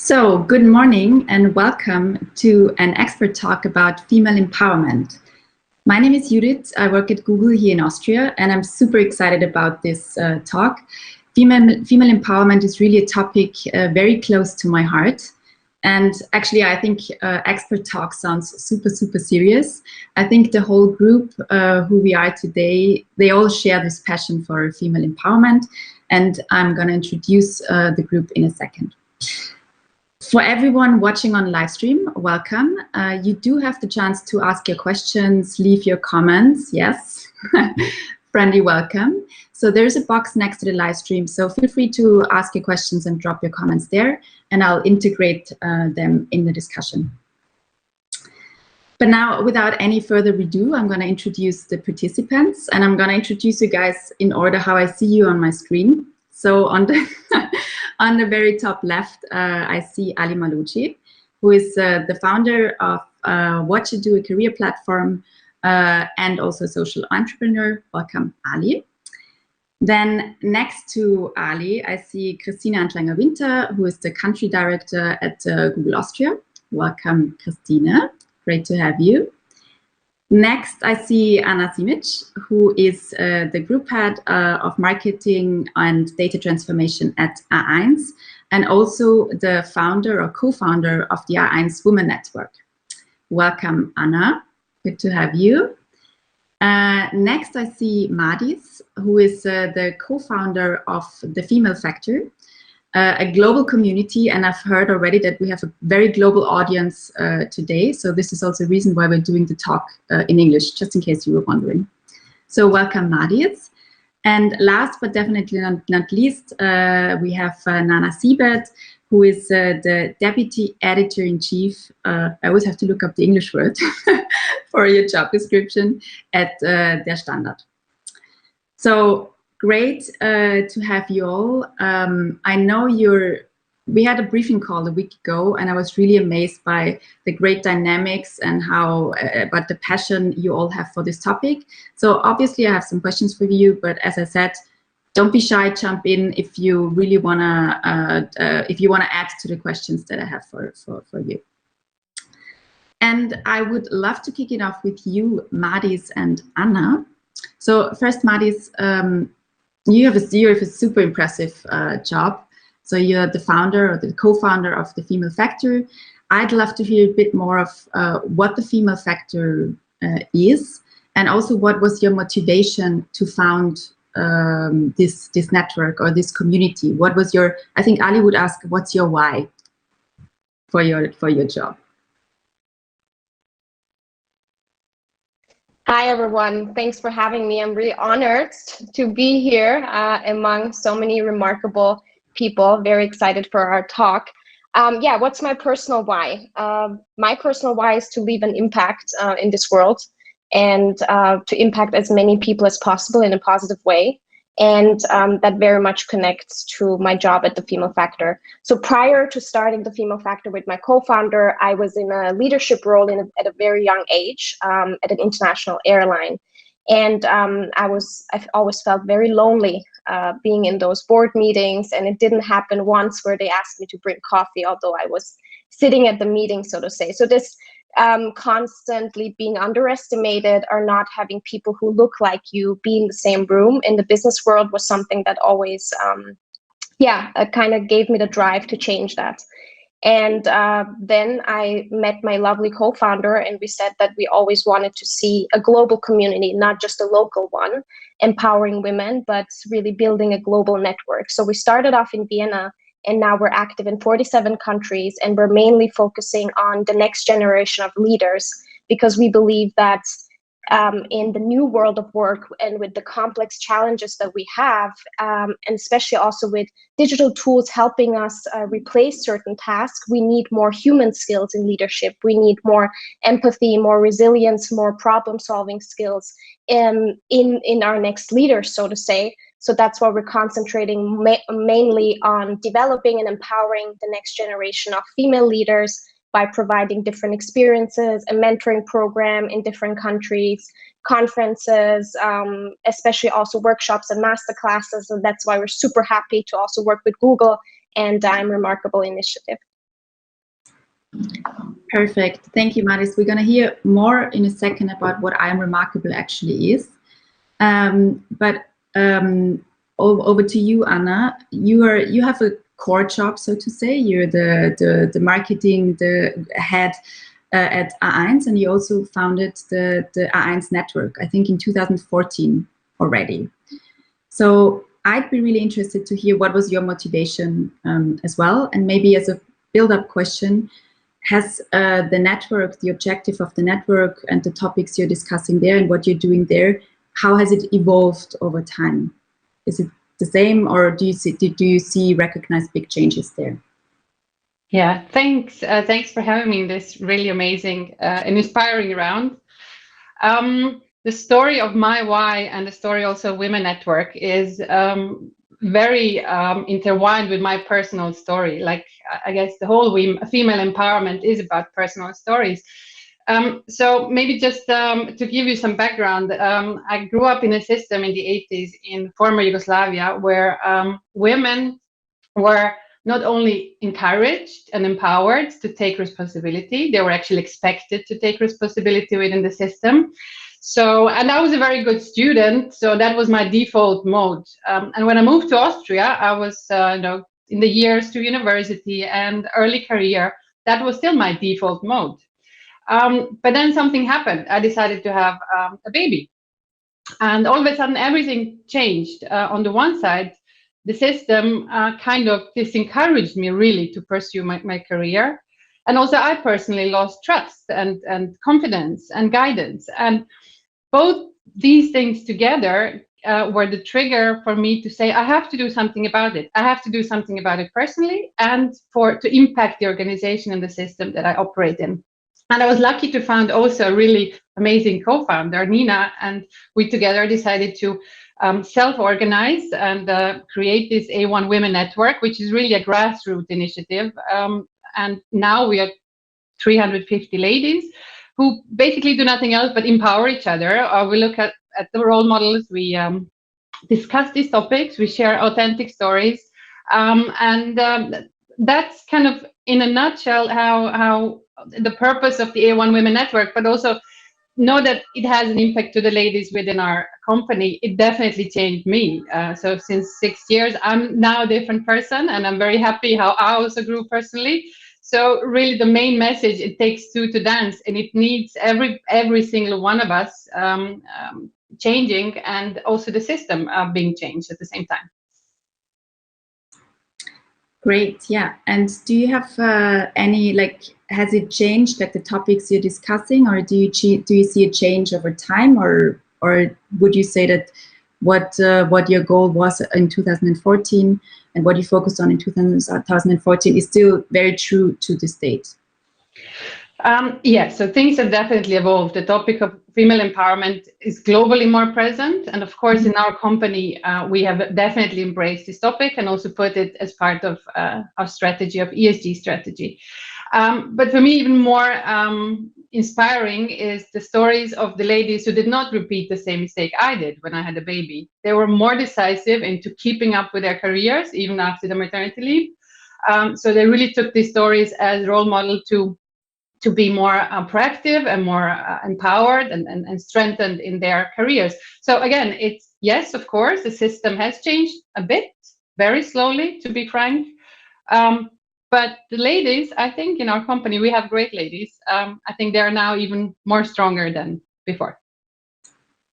So, good morning and welcome to an expert talk about female empowerment. My name is Judith. I work at Google here in Austria, and I'm super excited about this talk. Female empowerment is really a topic very close to my heart. And actually, I think expert talk sounds super serious. I think the whole group who we are today, they all share this passion for female empowerment. And I'm going to introduce the group in a second. For everyone watching on live stream, welcome. You do have the chance to ask your questions, leave your comments. Yes, friendly welcome. So there's a box next to the live stream. So feel free to ask your questions and drop your comments there, and I'll integrate them in the discussion. But now, without any further ado, I'm going to introduce the participants, and I'm going to introduce you guys in order how I see you on my screen. So on the on the very top left, I see Ali Mahlodji, who is the founder of What You Do, a career platform, and also a social entrepreneur. Welcome, Ali. Then next to Ali, I see Christine Antlanger-Winter, who is the country director at Google Austria. Welcome, Christine. Great to have you. Next, I see Anna Simic, who is the group head of marketing and data transformation at A1, and also the founder or co-founder of the A1 Women Network. Welcome, Anna. Good to have you. Next, I see Mahdis, who is the co-founder of the Female Factor, a global community, and I've heard already that we have a very global audience today, so this is also a reason why we're doing the talk in English, just in case you were wondering. So welcome, Mahdis. And last but definitely not least, we have Nana Siebert, who is the Deputy Editor-in-Chief, I always have to look up the English word for your job description, at Der Standard. So, great to have you all. I know we had a briefing call a week ago, and I was really amazed by the great dynamics and how about the passion you all have for this topic. So obviously I have some questions for you, but as I said, don't be shy, jump in if you really wanna add to the questions that I have for you. And I would love to kick it off with you, Mahdis and Anna. So first, Mahdis, you have a super impressive job. So you're the founder or the co-founder of the Female Factor. I'd love to hear a bit more of what the Female Factor is, and also what was your motivation to found this network or this community. What was your? I think Ali would ask, what's your why for your job? Hi, everyone. Thanks for having me. I'm really honored to be here among so many remarkable people. Very excited for our talk. Yeah, what's my personal why? My personal why is to leave an impact in this world and to impact as many people as possible in a positive way. And that very much connects to my job at the Female Factor. So prior to starting the Female Factor with my co-founder, I was in a leadership role at a very young age at an international airline. And I've always felt very lonely being in those board meetings, and it didn't happen once where they asked me to bring coffee, although I was sitting at the meeting, so to say. So this constantly being underestimated or not having people who look like you be in the same room in the business world was something that always, kind of gave me the drive to change that. And then I met my lovely co-founder, and we said that we always wanted to see a global community, not just a local one, empowering women, but really building a global network. So we started off in Vienna, and now we're active in 47 countries, and we're mainly focusing on the next generation of leaders, because we believe that in the new world of work and with the complex challenges that we have, and especially also with digital tools helping us replace certain tasks, we need more human skills in leadership. We need more empathy, more resilience, more problem-solving skills in our next leaders, so to say. So that's why we're concentrating mainly on developing and empowering the next generation of female leaders by providing different experiences, a mentoring program in different countries, conferences, especially also workshops and master classes. And that's why we're super happy to also work with Google and Remarkable Initiative. Perfect. Thank you, Mahdis. We're going to hear more in a second about what I Am Remarkable actually is. But over to you, Anna. You have a core job, so to say. You're the marketing, the head at A1, and you also founded the A1 network, I think in 2014 already. So I'd be really interested to hear what was your motivation as well, and maybe as a build-up question, has the network, the objective of the network and the topics you're discussing there and what you're doing there, how has it evolved over time? Is it the same, or do you recognize big changes there? Yeah, thanks. Thanks for having me in this really amazing and inspiring round. The story of my why and the story also of Women Network is very intertwined with my personal story. Like, I guess the whole female empowerment is about personal stories. So maybe just to give you some background, I grew up in a system in the 80s in former Yugoslavia where women were not only encouraged and empowered to take responsibility, they were actually expected to take responsibility within the system. So, and I was a very good student, so that was my default mode. And when I moved to Austria, I was, in the years to university and early career, that was still my default mode. But then something happened. I decided to have a baby. And all of a sudden, everything changed. On the one side, the system kind of disencouraged me really to pursue my career. And also I personally lost trust and confidence and guidance. And both these things together were the trigger for me to say, I have to do something about it. I have to do something about it personally and to impact the organization and the system that I operate in. And I was lucky to find also a really amazing co-founder, Nina, and we together decided to self-organize and create this A1 Women Network, which is really a grassroots initiative. And now we are 350 ladies who basically do nothing else but empower each other. We look at the role models, we discuss these topics, we share authentic stories. That's kind of in a nutshell how the purpose of the A1 Women Network, but also know that it has an impact to the ladies within our company. It definitely changed me. So since 6 years, I'm now a different person, and I'm very happy how I also grew personally. So really the main message, it takes two to dance, and it needs every single one of us changing, and also the system being changed at the same time. Great, yeah. And do you have any, has it changed, the topics you're discussing, or do you see a change over time, or would you say that what your goal was in 2014 and what you focused on in 2014 is still very true to this date? Yes, so things have definitely evolved. The topic of female empowerment is globally more present. And of course, in our company, we have definitely embraced this topic and also put it as part of our strategy, of ESG strategy. But for me, even more inspiring is the stories of the ladies who did not repeat the same mistake I did when I had a baby. They were more decisive into keeping up with their careers, even after the maternity leave. So they really took these stories as role model to be more proactive and more empowered and strengthened in their careers. So again, it's, yes, of course, the system has changed a bit, very slowly, to be frank. But the ladies, I think in our company, we have great ladies. I think they're now even more stronger than before.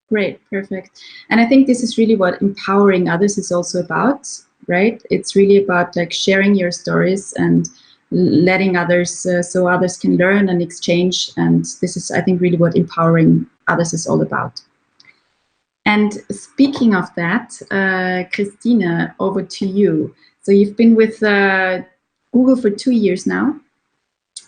Great, perfect. And I think this is really what empowering others is also about, right? It's really about sharing your stories and letting others, so others can learn and exchange. And this is, I think, really what empowering others is all about. And speaking of that, Christine, over to you. So you've been with Google for 2 years now.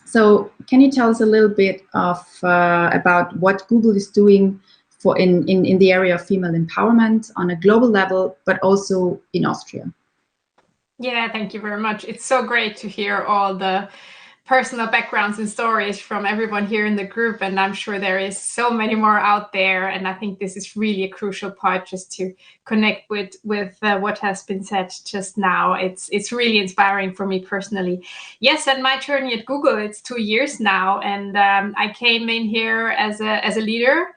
So can you tell us a little bit of about what Google is doing for in the area of female empowerment on a global level, but also in Austria? Yeah, thank you very much. It's so great to hear all the personal backgrounds and stories from everyone here in the group, and I'm sure there is so many more out there, and I think this is really a crucial part just to connect with what has been said just now. It's really inspiring for me personally. Yes, and my journey at Google, it's 2 years now, and I came in here as a leader,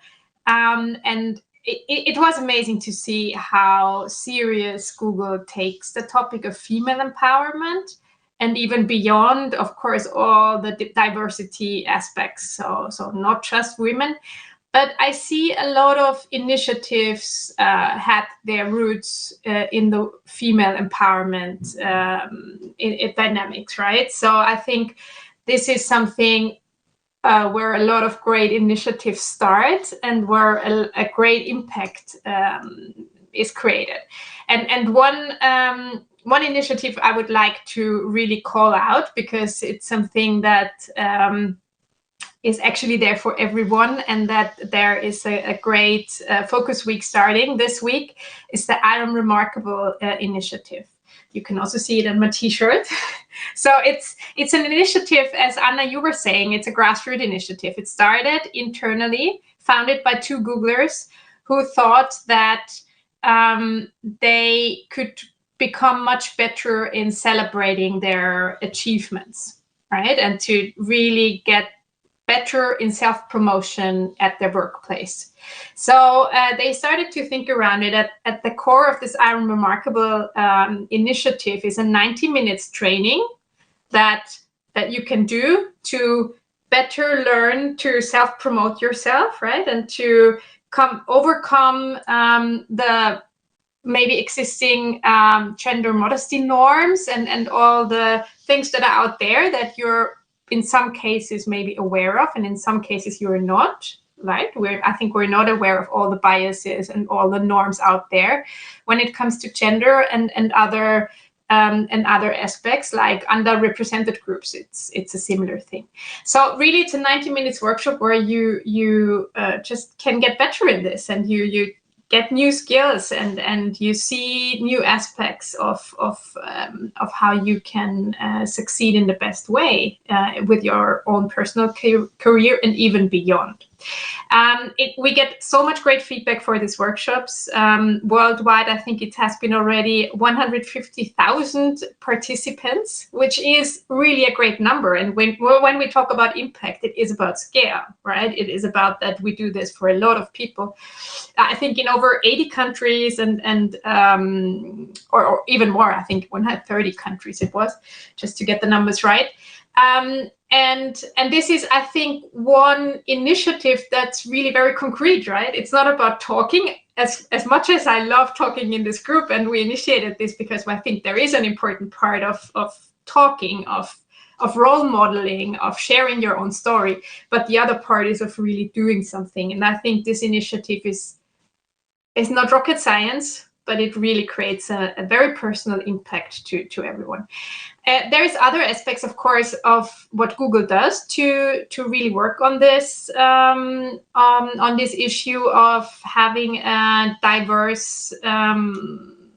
and it was amazing to see how serious Google takes the topic of female empowerment, and even beyond, of course, all the diversity aspects. So not just women, but I see a lot of initiatives had their roots in the female empowerment in dynamics, right? So I think this is something where a lot of great initiatives start, and where a great impact is created. And one initiative I would like to really call out, because it's something that is actually there for everyone, and that there is a great focus week starting this week, is the I Am Remarkable initiative. You can also see it on my t-shirt. So it's an initiative, as Anna, you were saying, it's a grassroots initiative. It started internally, founded by 2 Googlers who thought that they could become much better in celebrating their achievements, right? And to really get better in self-promotion at their workplace. So they started to think around it. At the core of this I Am Remarkable initiative is a 90 minutes training that you can do to better learn to self-promote yourself, right? And to overcome the maybe existing gender modesty norms and all the things that are out there that you're in some cases maybe aware of, and in some cases you're not, right? I think we're not aware of all the biases and all the norms out there when it comes to gender and other aspects like underrepresented groups. It's a similar thing. So really, it's a 90 minutes workshop where you just can get better in this, and you get new skills, and you see new aspects of how you can succeed in the best way with your own personal career and even beyond. We get so much great feedback for these workshops worldwide. I think it has been already 150,000 participants, which is really a great number. And when we talk about impact, it is about scale, right? It is about that we do this for a lot of people. I think in over 80 countries or even more. I think 130 countries it was, just to get the numbers right. And this is, I think, one initiative that's really very concrete, right? It's not about talking as much as I love talking in this group, and we initiated this because I think there is an important part of talking, of role modeling, of sharing your own story, but the other part is of really doing something. And I think this initiative is not rocket science, but it really creates a very personal impact to everyone. There is other aspects, of course, of what Google does to really work on this issue of having a diverse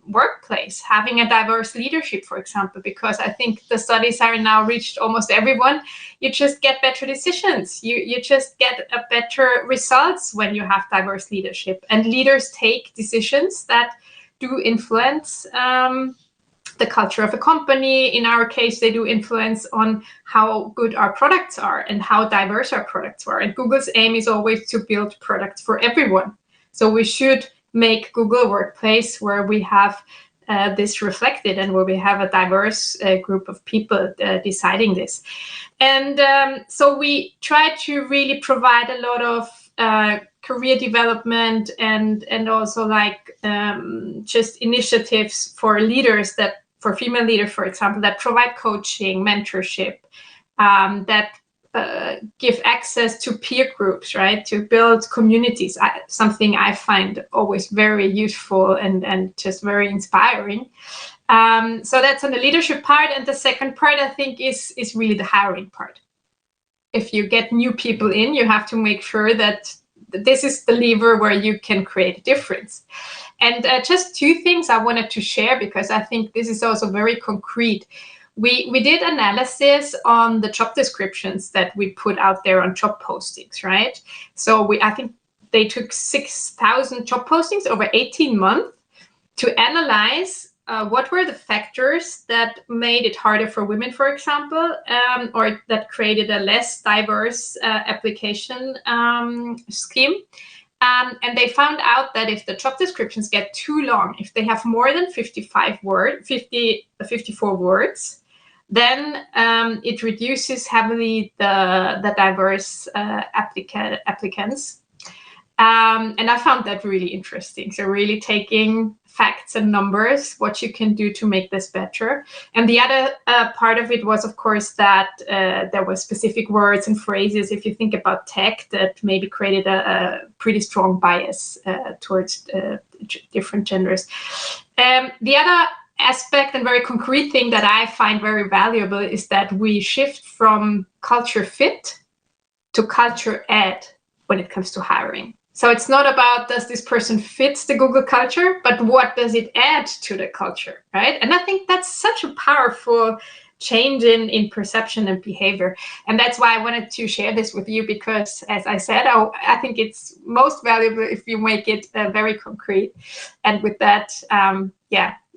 workplace, having a diverse leadership, for example, because I think the studies are now reached almost everyone. You just get better decisions. You just get a better results when you have diverse leadership, and leaders take decisions that do influence the culture of a company. In our case, they do influence on how good our products are and how diverse our products are. And Google's aim is always to build products for everyone. So we should make Google a workplace where we have this reflected, and where we have a diverse group of people deciding this. And so we try to really provide a lot of career development and also like just initiatives for leaders, for female leaders, for example, that provide coaching, mentorship, that give access to peer groups, right? To build communities, something I find always very useful and just very inspiring. So that's on the leadership part. And the second part, I think, is really the hiring part. If you get new people in, you have to make sure that this is the lever where you can create a difference. And just 2 things I wanted to share, because I think this is also very concrete. we did analysis on the job descriptions that we put out there on job postings, right? So I think they took 6,000 job postings over 18 months to analyze what were the factors that made it harder for women, for example, or that created a less diverse application scheme. And they found out that if the job descriptions get too long, if they have more than 54 words, then it reduces heavily the diverse applicants. And I found that really interesting. So really taking facts and numbers, what you can do to make this better. And the other part of it was, of course, that there were specific words and phrases, if you think about tech, that maybe created a pretty strong bias towards different genders. The other aspect and very concrete thing that I find very valuable is that we shift from culture fit to culture add when it comes to hiring. So it's not about does this person fit the Google culture, but what does it add to the culture, right? And I think that's such a powerful change in perception and behavior. And that's why I wanted to share this with you, because as I said, I think it's most valuable if you make it very concrete. And with that,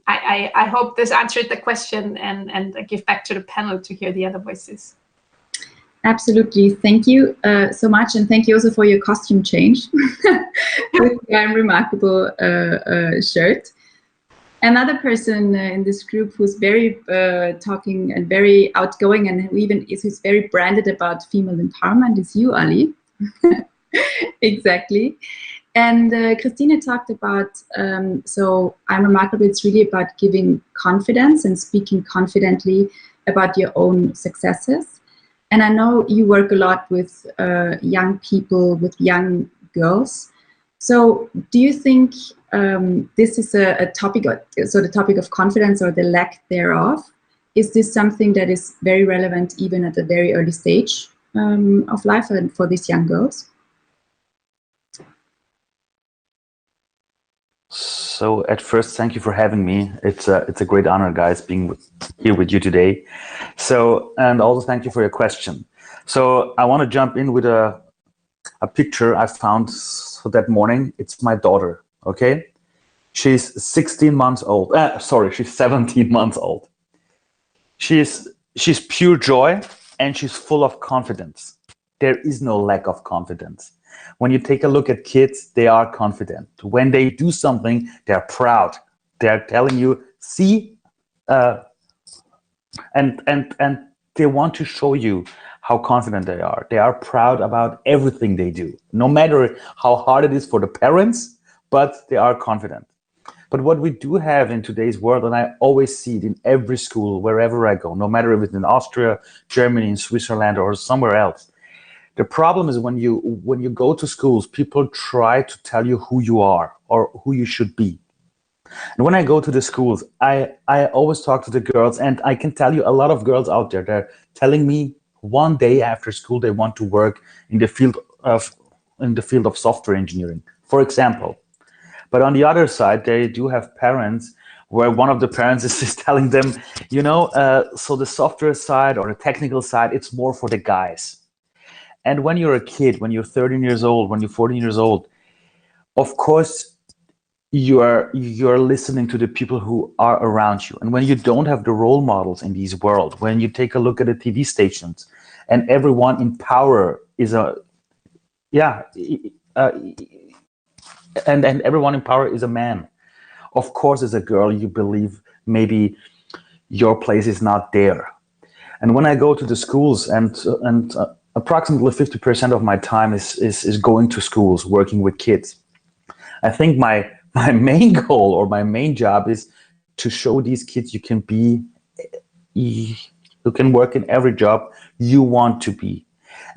I hope this answered the question, and I give back to the panel to hear the other voices. Absolutely. Thank you so much. And thank you also for your costume change with the I'm Remarkable shirt. Another person in this group who's very talking and very outgoing, and who even who's very branded about female empowerment is you, Ali. Exactly. And Christine talked about, so I'm Remarkable, it's really about giving confidence and speaking confidently about your own successes. And I know you work a lot with young people, with young girls. So do you think this is a topic, so the topic of confidence or the lack thereof, is this something that is very relevant even at a very early stage of life and for these young girls? So at first, thank you for having me. It's a great honor, guys, being here with you today. So, and also thank you for your question. So I want to jump in with a picture I found that morning. It's my daughter, okay? She's 16 months old. She's 17 months old. She's pure joy, and she's full of confidence. There is no lack of confidence. When you take a look at kids, they are confident. When they do something, they're proud. They're telling you, see, and they want to show you how confident they are. They are proud about everything they do, no matter how hard it is for the parents, but they are confident. But what we do have in today's world, and I always see it in every school, wherever I go, no matter if it's in Austria, Germany, in Switzerland, or somewhere else, the problem is when you go to schools, people try to tell you who you are or who you should be. And when I go to the schools, I always talk to the girls, and I can tell you a lot of girls out there, they're telling me one day after school they want to work in the field of software engineering, for example. But on the other side, they do have parents where one of the parents is telling them, you know, so the software side or the technical side, it's more for the guys. And when you're a kid, when you're 13 years old, when you're 14 years old, of course, you're listening to the people who are around you. And when you don't have the role models in this world, when you take a look at the TV stations, and everyone in power is and everyone in power is a man. Of course, as a girl, you believe maybe your place is not there. And when I go to the schools, and approximately 50% of my time is going to schools, working with kids. I think my main goal or my main job is to show these kids you can work in every job you want to be.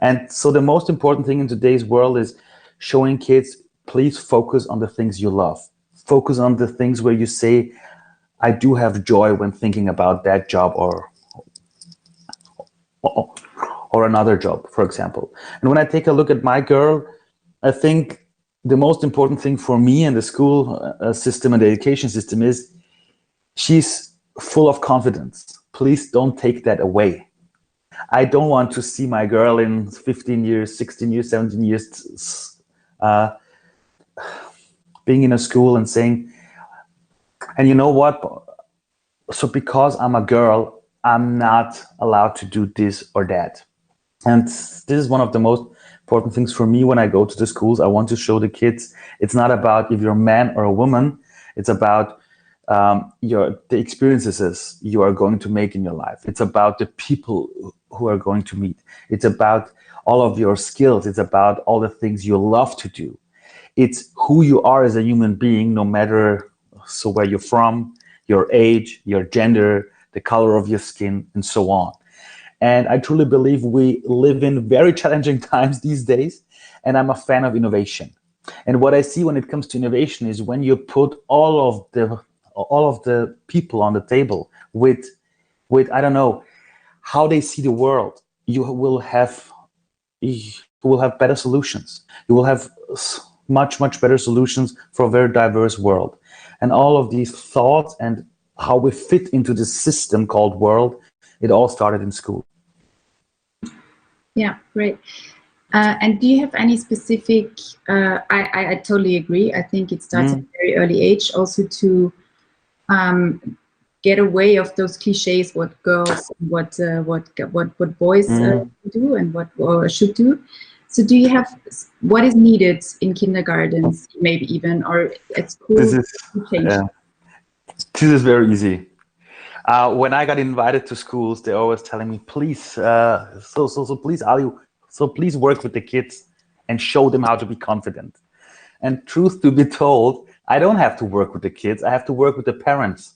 And so the most important thing in today's world is showing kids, please focus on the things you love. Focus on the things where you say, I do have joy when thinking about that job or another job, for example. And when I take a look at my girl, I think the most important thing for me in the school system and the education system is she's full of confidence. please don't take that away. I don't want to see my girl in 15 years, 16 years, 17 years being in a school and saying, and you know what? So because I'm a girl, I'm not allowed to do this or that. And this is one of the most important things for me when I go to the schools. I want to show the kids it's not about if you're a man or a woman. It's about the experiences you are going to make in your life. It's about the people who are going to meet. It's about all of your skills. It's about all the things you love to do. It's who you are as a human being, no matter where you're from, your age, your gender, the color of your skin, and so on. And I truly believe we live in very challenging times these days, and I'm a fan of innovation. And what I see when it comes to innovation is when you put all of the people on the table with I don't know how they see the world, you will have better solutions. You will have much better solutions for a very diverse world. And all of these thoughts and how we fit into this system called world, it all started in school. Yeah, great. And do you have any specific, I totally agree. I think it starts at a very early age also to get away of those cliches, what girls, what boys do and what should do. So do you have, what is needed in kindergartens, maybe even, or at school? This is very easy. When I got invited to schools, they're always telling me, please, please, Ali, please work with the kids and show them how to be confident. And truth to be told, I don't have to work with the kids. I have to work with the parents.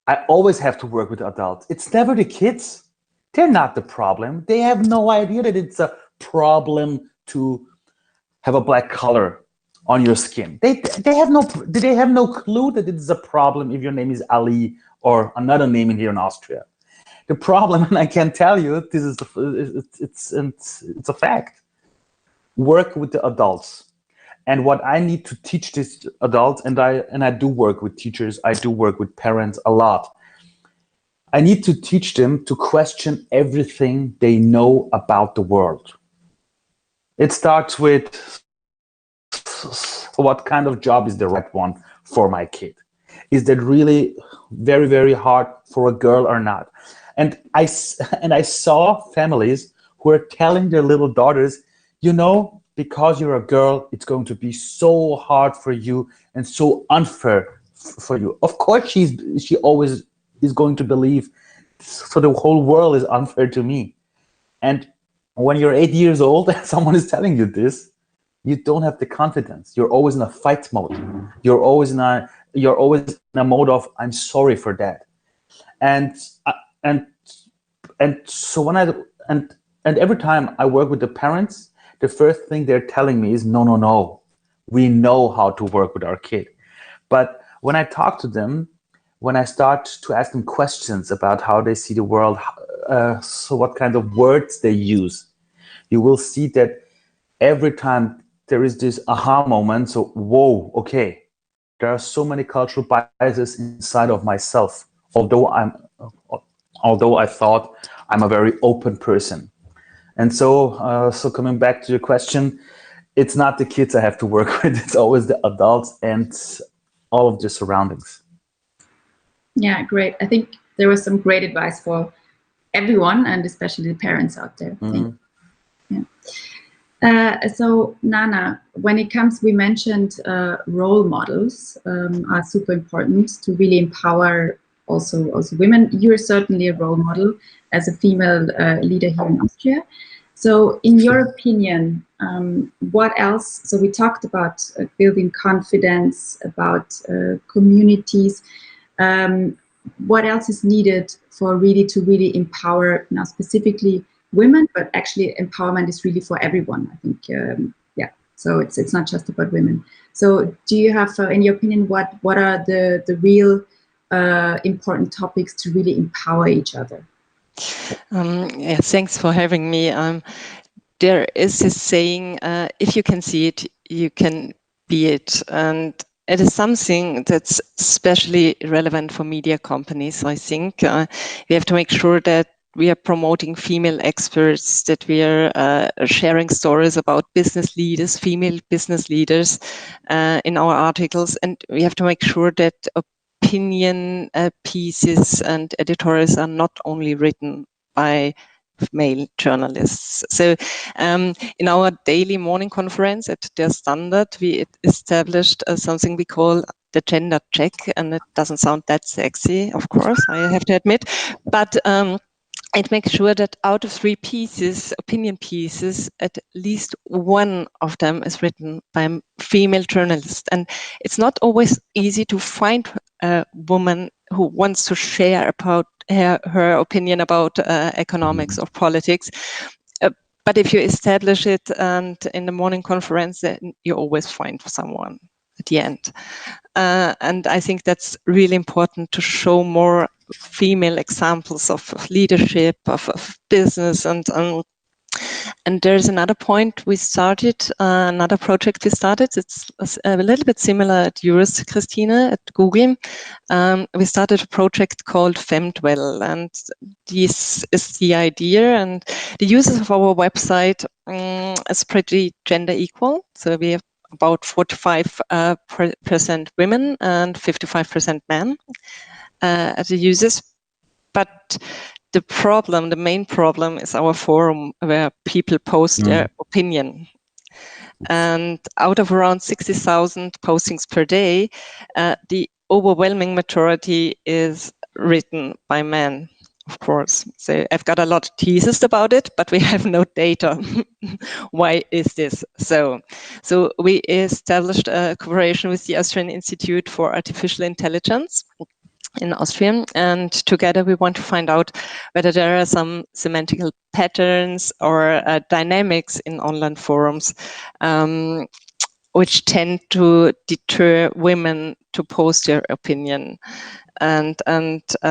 I always have to work with adults. It's never the kids. They're not the problem. They have no idea that it's a problem to have a black color on your skin. They have no clue that it's a problem if your name is Ali or another name in here in Austria. The problem, and I can tell you, this is it's a fact. Work with the adults, and what I need to teach these adults, and I do work with teachers, I do work with parents a lot. I need to teach them to question everything they know about the world. It starts with what kind of job is the right one for my kid? Is that really very, very hard for a girl or not? And I saw families who are telling their little daughters, you know, because you're a girl, it's going to be so hard for you and so unfair for you. Of course, she always is going to believe, so the whole world is unfair to me. And when you're 8 years old and someone is telling you this, you don't have the confidence. You're always in a fight mode. You're always in a mode of, I'm sorry for that. And so when and every time I work with the parents, the first thing they're telling me is, no, we know how to work with our kid. But when I talk to them, when I start to ask them questions about how they see the world, so what kind of words they use, you will see that every time there is this aha moment. So, whoa, okay, there are so many cultural biases inside of myself, although I thought I'm a very open person. And so coming back to your question, it's not the kids I have to work with, it's always the adults and all of the surroundings. Yeah, great. I think there was some great advice for everyone, and especially the parents out there. So Nana, when it comes, we mentioned role models are super important to really empower also women. You're certainly a role model as a female leader here in Austria. So in your opinion, what else? So we talked about building confidence, about communities. What else is needed for to really empower now specifically women, but actually empowerment is really for everyone, I think. So it's not just about women. So do you have, in your opinion, what are the real important topics to really empower each other? Yeah, thanks for having me. There is this saying, if you can see it, you can be it. And it is something that's especially relevant for media companies, I think. We have to make sure that we are promoting female experts, that we are sharing stories about business leaders, female business leaders in our articles. And we have to make sure that opinion pieces and editorials are not only written by male journalists. So in our daily morning conference at Der Standard, we established something we call the gender check, and it doesn't sound that sexy, of course, I have to admit, but it makes sure that out of 3 pieces, opinion pieces, at least one of them is written by a female journalist. And it's not always easy to find a woman who wants to share about her opinion about economics or politics. But if you establish it and in the morning conference, then you always find someone at the end. And I think that's really important to show more female examples of leadership, of business, and there's another point we started, another project we started. It's a little bit similar at yours, Christine, at Google. We started a project called FemDwell, and this is the idea. And the users of our website is pretty gender equal. So we have about 45% women and 55% men as the users. But the main problem is our forum where people post their opinion. And out of around 60,000 postings per day, the overwhelming majority is written by men, of course. So I've got a lot of theses about it, but we have no data. Why is this so? So we established a cooperation with the Austrian Institute for Artificial Intelligence in Austria, and together we want to find out whether there are some semantical patterns or dynamics in online forums which tend to deter women to post their opinion and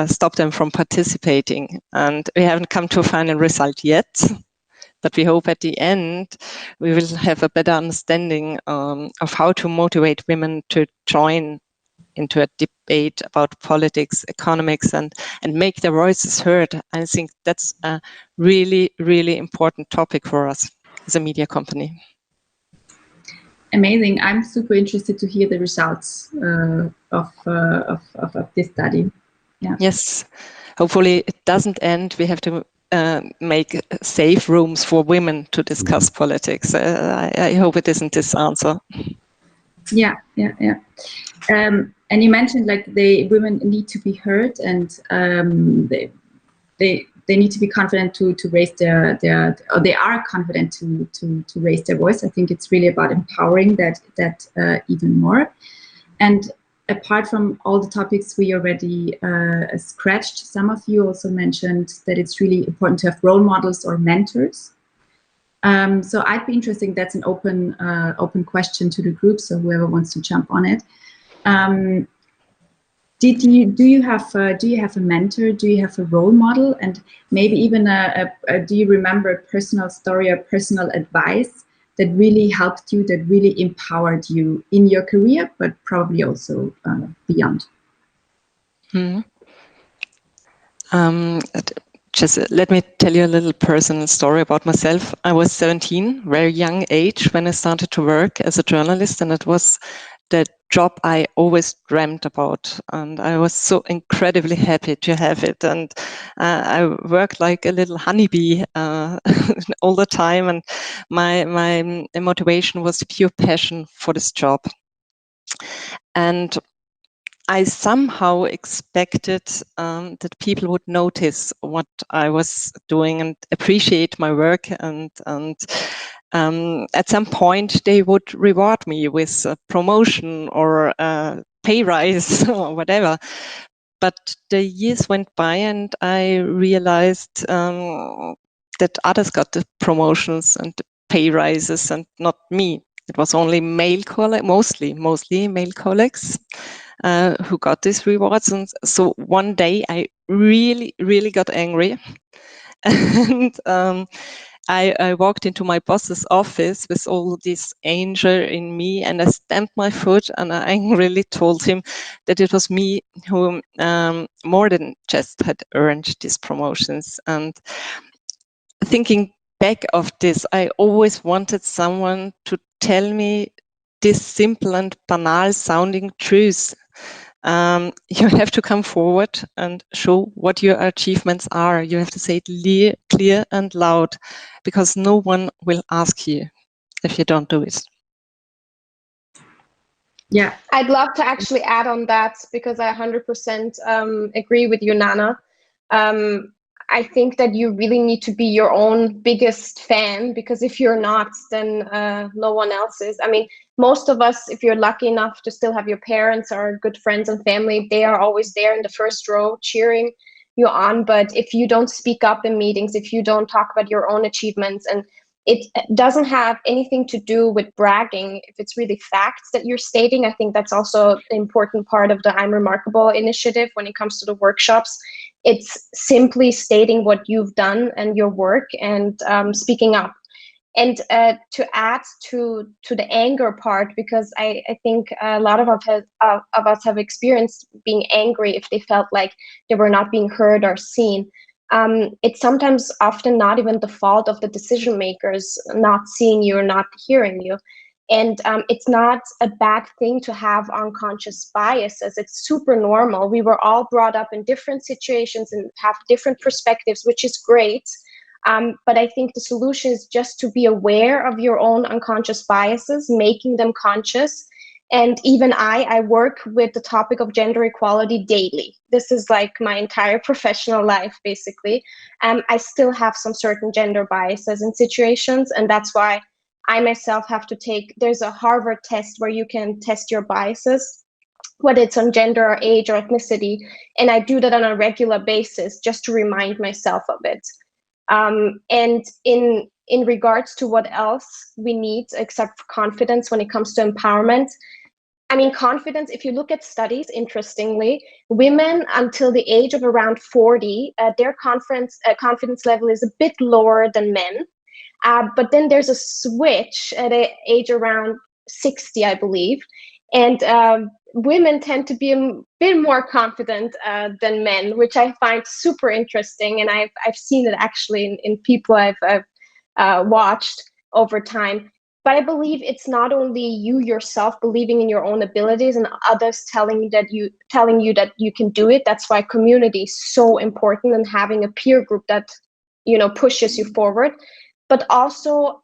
stop them from participating. And we haven't come to a final result yet, but we hope at the end we will have a better understanding of how to motivate women to join into a debate about politics, economics, and make their voices heard. I think that's a really, really important topic for us as a media company. Amazing. I'm super interested to hear the results of this study. Yeah. Yes. Hopefully it doesn't end. We have to make safe rooms for women to discuss politics. I hope it isn't this answer. Yeah. And you mentioned like women need to be heard, and they need to be confident to raise or they are confident to raise their voice. I think it's really about empowering that even more. And apart from all the topics we already scratched, some of you also mentioned that it's really important to have role models or mentors. So I'd be interested. That's an open question to the group. So whoever wants to jump on it. Do you have a mentor? Do you have a role model? And maybe even do you remember a personal story or personal advice that really helped you, that really empowered you in your career, but probably also beyond? Just let me tell you a little personal story about myself. I was 17, very young age, when I started to work as a journalist, and it was the job I always dreamt about, and I was so incredibly happy to have it. And I worked like a little honeybee all the time, and my motivation was pure passion for this job. And I somehow expected that people would notice what I was doing and appreciate my work, and at some point they would reward me with a promotion or a pay rise or whatever. But the years went by, and I realized that others got the promotions and the pay rises and not me. It was only male colleagues, mostly male colleagues who got these rewards. And so one day I really, really got angry. And I walked into my boss's office with all this anger in me, and I stamped my foot, and I angrily told him that it was me who more than just had earned these promotions. And thinking back of this, I always wanted someone to tell me this simple and banal sounding truth. You have to come forward and show what your achievements are. You have to say it clear and loud, because no one will ask you if you don't do it. Yeah, I'd love to actually add on that, because I 100% agree with you, Nana. I think that you really need to be your own biggest fan, because if you're not, then no one else is. I mean, most of us, if you're lucky enough to still have your parents or good friends and family, they are always there in the first row cheering you on. But if you don't speak up in meetings, if you don't talk about your own achievements, and it doesn't have anything to do with bragging, if it's really facts that you're stating, I think that's also an important part of the I'm Remarkable initiative when it comes to the workshops. It's simply stating what you've done and your work, and speaking up. And to add to the anger part, because I think a lot of us have experienced being angry if they felt like they were not being heard or seen. It's sometimes often not even the fault of the decision makers not seeing you or not hearing you. And it's not a bad thing to have unconscious biases. It's super normal. We were all brought up in different situations and have different perspectives, which is great. But I think the solution is just to be aware of your own unconscious biases, making them conscious. And even I work with the topic of gender equality daily. This is like my entire professional life, basically. I still have some certain gender biases in situations, and that's why I myself have to take, there's a Harvard test where you can test your biases, whether it's on gender or age or ethnicity. And I do that on a regular basis just to remind myself of it. And in regards to what else we need except for confidence when it comes to empowerment, I mean, confidence, if you look at studies, interestingly, women until the age of around 40, their confidence level is a bit lower than men. But then there's a switch at an age around 60, I believe. And women tend to be a bit more confident than men, which I find super interesting. And I've seen it actually in people I've watched over time. But I believe it's not only you yourself believing in your own abilities and others telling you that you can do it. That's why community is so important, and having a peer group that, you know, pushes you forward. But also,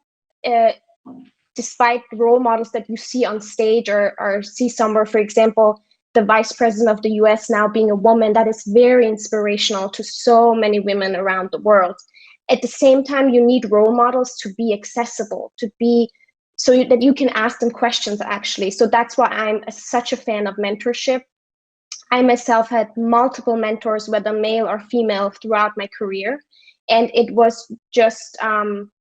despite role models that you see on stage or see somewhere, for example, the vice president of the US now being a woman, that is very inspirational to so many women around the world. At the same time, you need role models to be accessible, to be so that you can ask them questions, actually. So that's why I'm such a fan of mentorship. I myself had multiple mentors, whether male or female, throughout my career. And it was just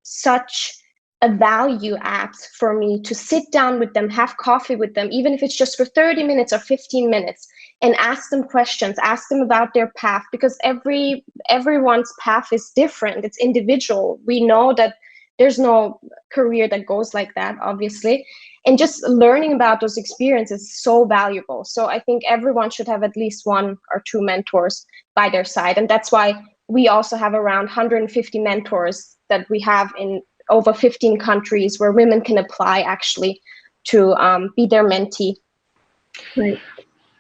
such a value add for me to sit down with them, have coffee with them, even if it's just for 30 minutes or 15 minutes, and ask them questions, ask them about their path, because everyone's path is different. It's individual. We know that there's no career that goes like that, obviously. And just learning about those experiences is so valuable. So I think everyone should have at least one or two mentors by their side. And that's why we also have around 150 mentors that we have in over 15 countries where women can apply actually to be their mentee. Right.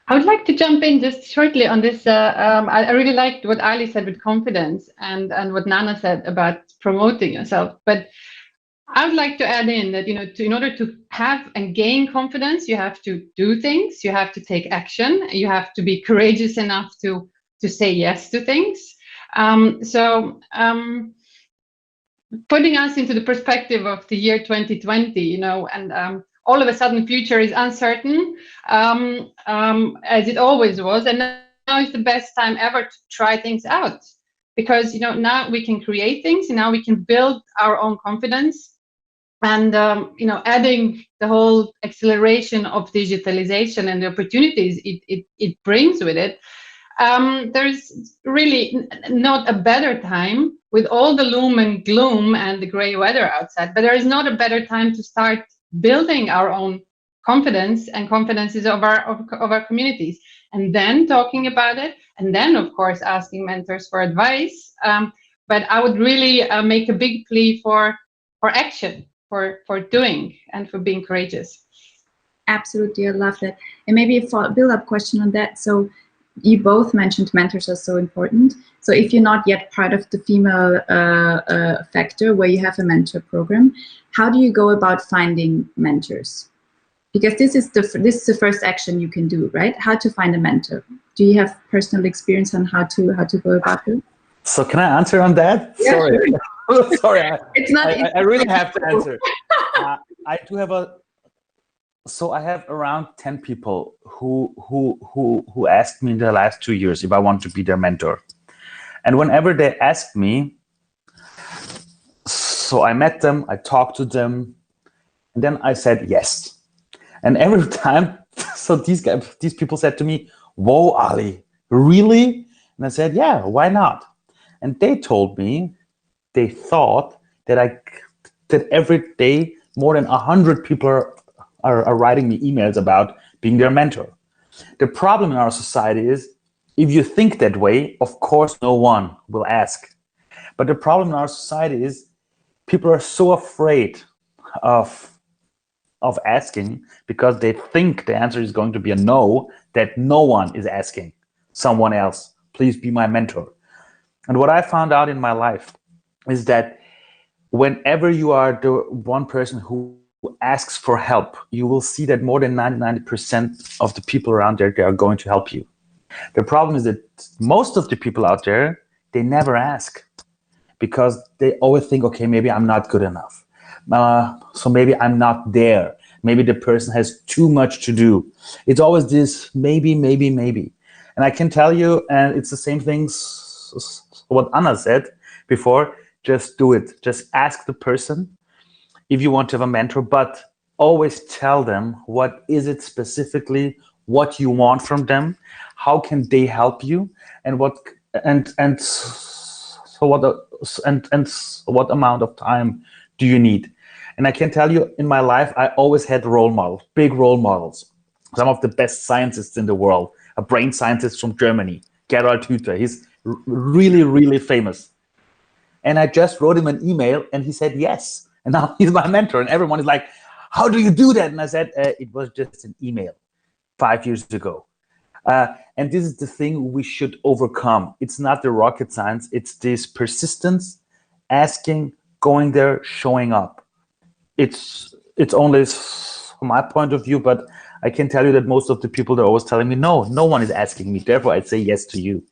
I would like to jump in just shortly on this. I really liked what Ali said with confidence and what Nana said about promoting yourself. But I would like to add in that, you know, in order to have and gain confidence, you have to do things, you have to take action, you have to be courageous enough to say yes to things. Putting us into the perspective of the year 2020, you know, and all of a sudden future is uncertain, as it always was, and now is the best time ever to try things out, because, you know, now we can create things, and now we can build our own confidence, and you know, adding the whole acceleration of digitalization and the opportunities it brings with it. There's really not a better time with all the loom and gloom and the gray weather outside, but there is not a better time to start building our own confidence and confidences of our communities, and then talking about it, and then of course asking mentors for advice. But I would really make a big plea for action, for doing, and for being courageous. Absolutely, I love that. And maybe a build-up question on that. So you both mentioned mentors are so important. So if you're not yet part of the female factor where you have a mentor program, how do you go about finding mentors? Because this is the first action you can do, right? How to find a mentor. Do you have personal experience on how to go about it? So can I answer on that? Yeah, Sorry, sure. sorry. I really not have to answer. I do have So I have around 10 people who asked me in the last 2 years if I want to be their mentor. And whenever they asked me, so I met them, I talked to them, and then I said yes. And every time, so these people said to me, "Whoa, Ali, really?" And I said, "Yeah, why not?" And they told me they thought that every day more than 100 people are writing me emails about being their mentor. The problem in our society is, if you think that way, of course, no one will ask. But the problem in our society is people are so afraid of asking because they think the answer is going to be a no, that no one is asking someone else, please be my mentor. And what I found out in my life is that whenever you are the one person who asks for help, you will see that more than 99% of the people around there, they are going to help you. The problem is that most of the people out there, they never ask because they always think, okay, maybe I'm not good enough. So maybe I'm not there. Maybe the person has too much to do. It's always this maybe. And I can tell you, and it's the same thing what Anna said before, just do it. Just ask the person if you want to have a mentor, but always tell them what is it specifically, what you want from them, how can they help you, and what amount of time do you need. And I can tell you, in my life, I always had role models, big role models. Some of the best scientists in the world, a brain scientist from Germany, Gharaei. He's really, really famous. And I just wrote him an email and he said yes. And now he's my mentor. And everyone is like, how do you do that? And I said, it was just an email 5 years ago. And this is the thing we should overcome. It's not the rocket science. It's this persistence, asking, going there, showing up. It's only from my point of view, but I can tell you that most of the people, they're always telling me, no one is asking me. Therefore, I'd say yes to you.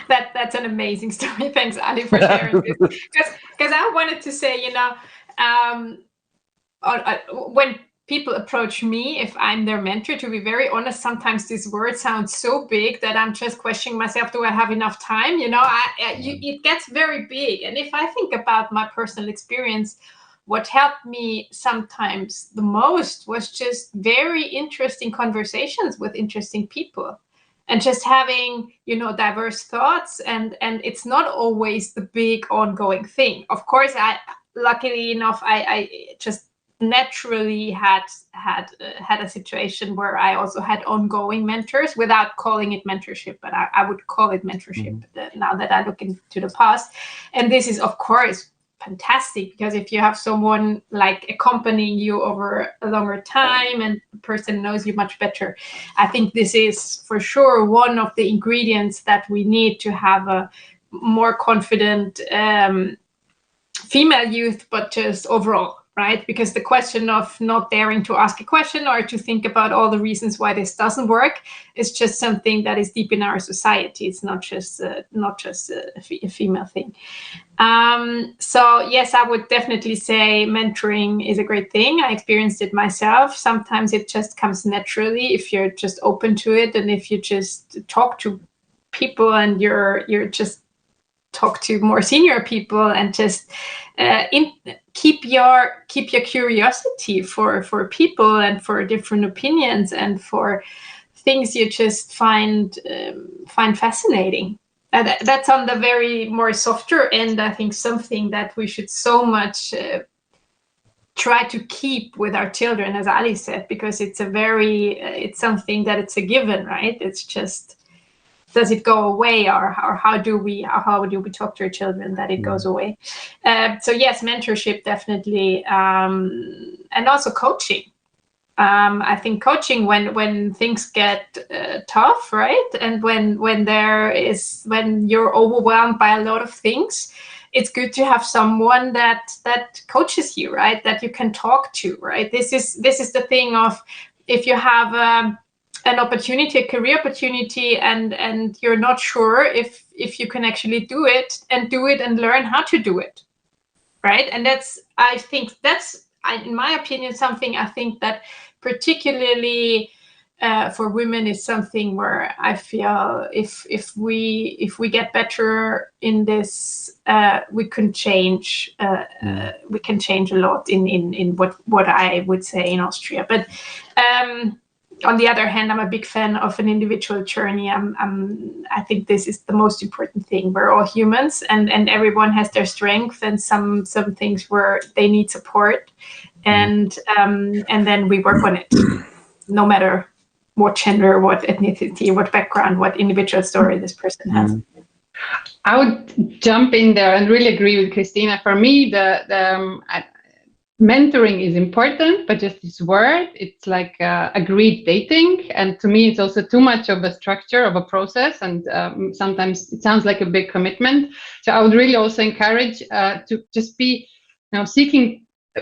That's an amazing story. Thanks, Ali, for sharing this. Because I wanted to say, when people approach me, if I'm their mentor, to be very honest, sometimes this word sounds so big that I'm just questioning myself, do I have enough time? It gets very big. And if I think about my personal experience, what helped me sometimes the most was just very interesting conversations with interesting people. And just having, diverse thoughts, and it's not always the big ongoing thing. Of course, luckily enough, I just naturally had a situation where I also had ongoing mentors, without calling it mentorship, but I would call it mentorship now that I look into the past. And this is, of course, fantastic, because if you have someone like accompanying you over a longer time and the person knows you much better, I think this is for sure one of the ingredients that we need to have a more confident female youth, but just overall, right? Because the question of not daring to ask a question or to think about all the reasons why this doesn't work is just something that is deep in our society. It's not just a female thing. So yes, I would definitely say mentoring is a great thing. I experienced it myself. Sometimes it just comes naturally if you're just open to it, and if you just talk to people and you're just talk to more senior people and just keep your curiosity for people and for different opinions and for things you just find fascinating. That's on the very more softer end. I think something that we should so much try to keep with our children, as Ali said, because it's it's something that it's a given, right? It's just, does it go away, or how do we talk to our children that it goes away? So yes, mentorship definitely, and also coaching. I think coaching when things get tough, right? And when you're overwhelmed by a lot of things, it's good to have someone that coaches you, right? That you can talk to, right? This is the thing of, if you have an opportunity, a career opportunity, and you're not sure if you can actually do it and learn how to do it, right? And I think that's in my opinion, something I think that particularly for women is something where I feel if we get better in this, we can change. We can change a lot in what I would say in Austria. But on the other hand, I'm a big fan of an individual journey. I think this is the most important thing. We're all humans, and everyone has their strengths and some things where they need support, and then we work on it, no matter what gender, what ethnicity, what background, what individual story this person has. I would jump in there and really agree with Christina. For me, mentoring is important, but just this word, it's like agreed dating. And to me, it's also too much of a structure of a process. And sometimes it sounds like a big commitment. So I would really also encourage to just be,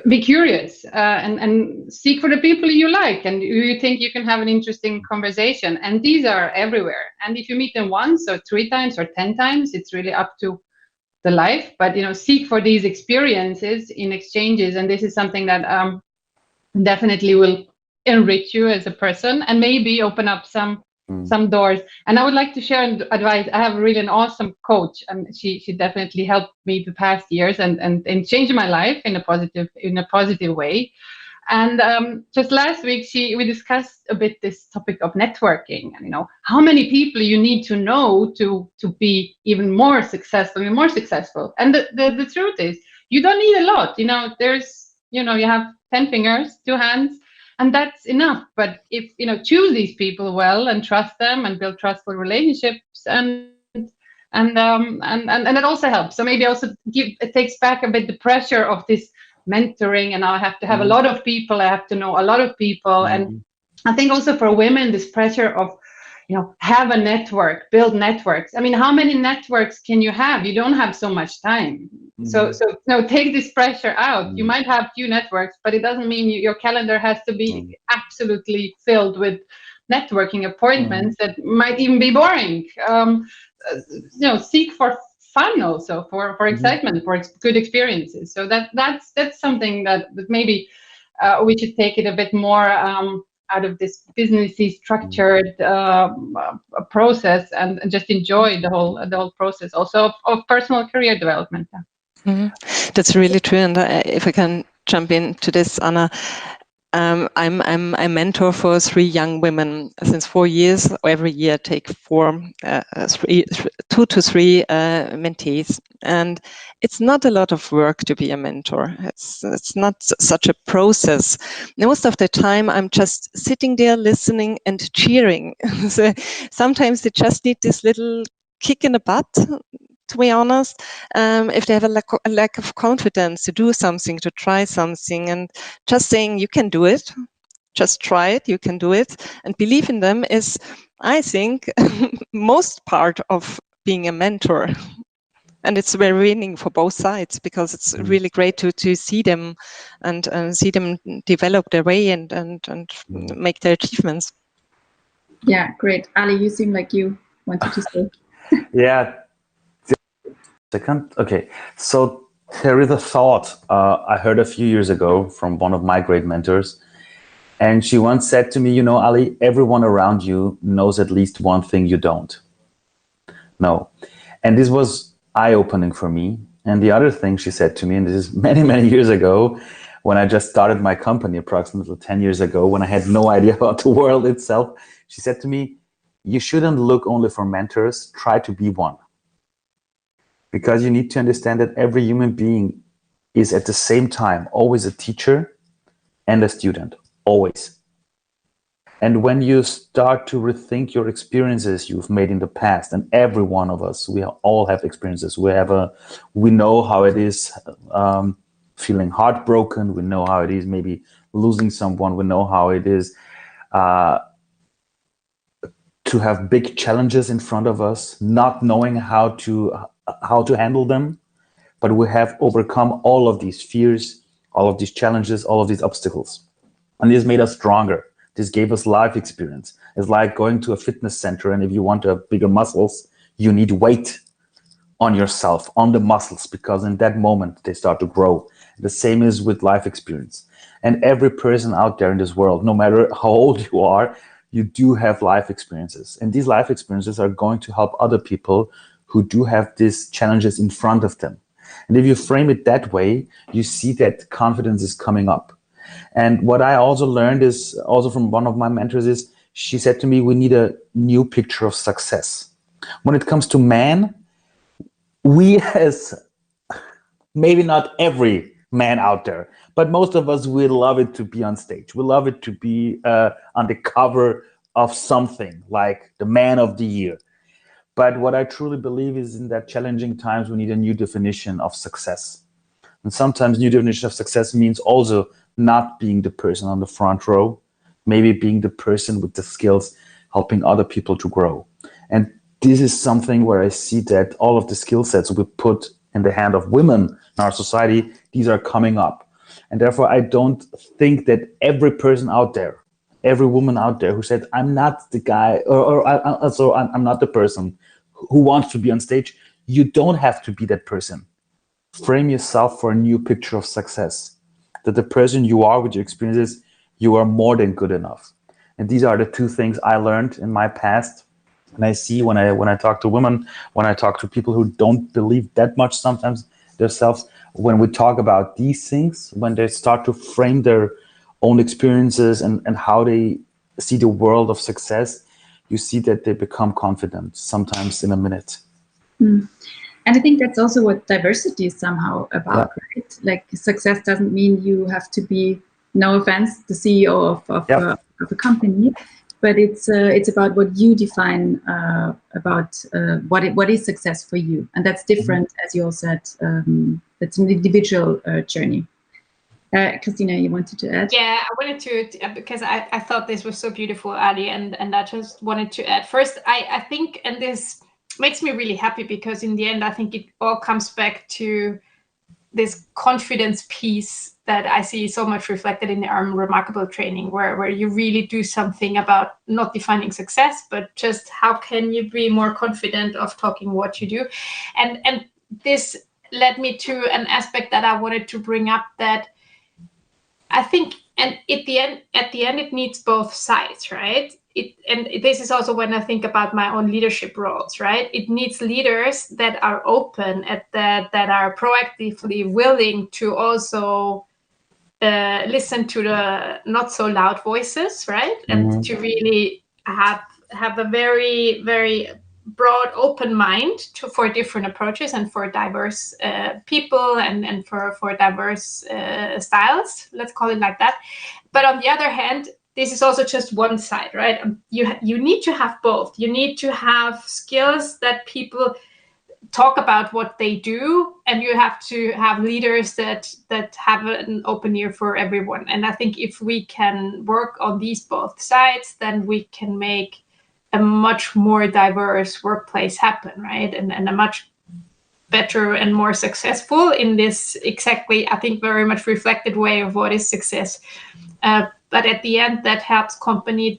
be curious and seek for the people you like and you think you can have an interesting conversation. And these are everywhere. And if you meet them once or 3 times or 10 times, it's really up to the life, but seek for these experiences in exchanges, and this is something that definitely will enrich you as a person and maybe open up some doors. And I would like to share advice. I have really an awesome coach, and she definitely helped me the past years and changed my life in a positive way. And just last week, we discussed a bit this topic of networking, and how many people you need to know to be even more successful. And the truth is, you don't need a lot. There's you have 10 fingers, 2 hands, and that's enough. But if choose these people well and trust them and build trustful relationships, and it also helps. So maybe also it takes back a bit the pressure of this mentoring, and I have to have a lot of people, I have to know a lot of people. And I think also for women, this pressure of have a network, build networks. I mean, how many networks can you have? You don't have so much time. So take this pressure out. You might have few networks, but it doesn't mean your calendar has to be absolutely filled with networking appointments that might even be boring. Seek for fun also, for excitement, for good experiences. So that's something that maybe we should take it a bit more out of this businessy structured process and just enjoy the whole process also of personal career development. That's really true. And if I can jump into this, Anna, I'm a mentor for 3 young women since 4 years. Every year I take 2 to 3 mentees, and it's not a lot of work to be a mentor. It's not such a process. Most of the time I'm just sitting there listening and cheering. So sometimes they just need this little kick in the butt, to be honest, if they have a lack of confidence to do something, to try something, and just saying you can do it, just try it, you can do it, and believe in them is, I think, most part of being a mentor. And it's very winning for both sides, because it's really great to see them and see them develop their way and make their achievements. Yeah, great. Ali, you seem like you wanted to say. Yeah. Second. Okay. So there is a thought I heard a few years ago from one of my great mentors. And she once said to me, Ali, everyone around you knows at least one thing you don't know. And this was eye-opening for me. And the other thing she said to me, and this is many, many years ago, when I just started my company approximately 10 years ago, when I had no idea about the world itself, she said to me, you shouldn't look only for mentors, try to be one. Because you need to understand that every human being is at the same time always a teacher and a student, always. And when you start to rethink your experiences you've made in the past, and every one of us, we all have experiences. We know how it is feeling heartbroken. We know how it is maybe losing someone. We know how it is to have big challenges in front of us, not knowing how to handle them. But we have overcome all of these fears, all of these challenges, all of these obstacles. And this made us stronger. This gave us life experience. It's like going to a fitness center, and if you want to have bigger muscles, you need weight on yourself, on the muscles, because in that moment they start to grow. The same is with life experience. And every person out there in this world, no matter how old you are, you do have life experiences. And these life experiences are going to help other people who do have these challenges in front of them. And if you frame it that way, you see that confidence is coming up. And what I also learned is also from one of my mentors is she said to me, we need a new picture of success. When it comes to man, we as maybe not every man out there, but most of us, we love it to be on stage. We love it to be on the cover of something like the man of the year. But what I truly believe is in that challenging times, we need a new definition of success. And sometimes new definition of success means also not being the person on the front row, maybe being the person with the skills, helping other people to grow. And this is something where I see that all of the skill sets we put in the hand of women in our society, these are coming up. And therefore, I don't think that every person out there, every woman out there who said, I'm not the guy, I'm not the person who wants to be on stage, you don't have to be that person. Frame yourself for a new picture of success. That the person you are with your experiences, you are more than good enough. And these are the two things I learned in my past. And I see when I talk to women, when I talk to people who don't believe that much sometimes themselves, when we talk about these things, when they start to frame their own experiences and how they see the world of success, you see that they become confident, sometimes in a minute. Mm. And I think that's also what diversity is somehow about, right? Like success doesn't mean you have to be, no offense, the CEO of a company, but it's about what you define about what is success for you. And that's different, as you all said, that's an individual journey. Christina, you wanted to add? Yeah, I wanted to because I thought this was so beautiful, Ali, and I just wanted to add. First, I think, and this makes me really happy because in the end, I think it all comes back to this confidence piece that I see so much reflected in the Remarkable training, where you really do something about not defining success, but just how can you be more confident of talking what you do. And this led me to an aspect that I wanted to bring up, that I think, and at the end, it needs both sides, right? And this is also when I think about my own leadership roles, right? It needs leaders that are open, that are proactively willing to also listen to the not so loud voices, right? And to really have a very, very broad, open mind for different approaches and for diverse people and for diverse styles, let's call it like that. But on the other hand, this is also just one side, right? You need to have both. You need to have skills that people talk about what they do, and you have to have leaders that have an open ear for everyone. And I think if we can work on these both sides, then we can make a much more diverse workplace happen, right? And a much better and more successful in this exactly, I think, very much reflected way of what is success. But at the end, that helps companies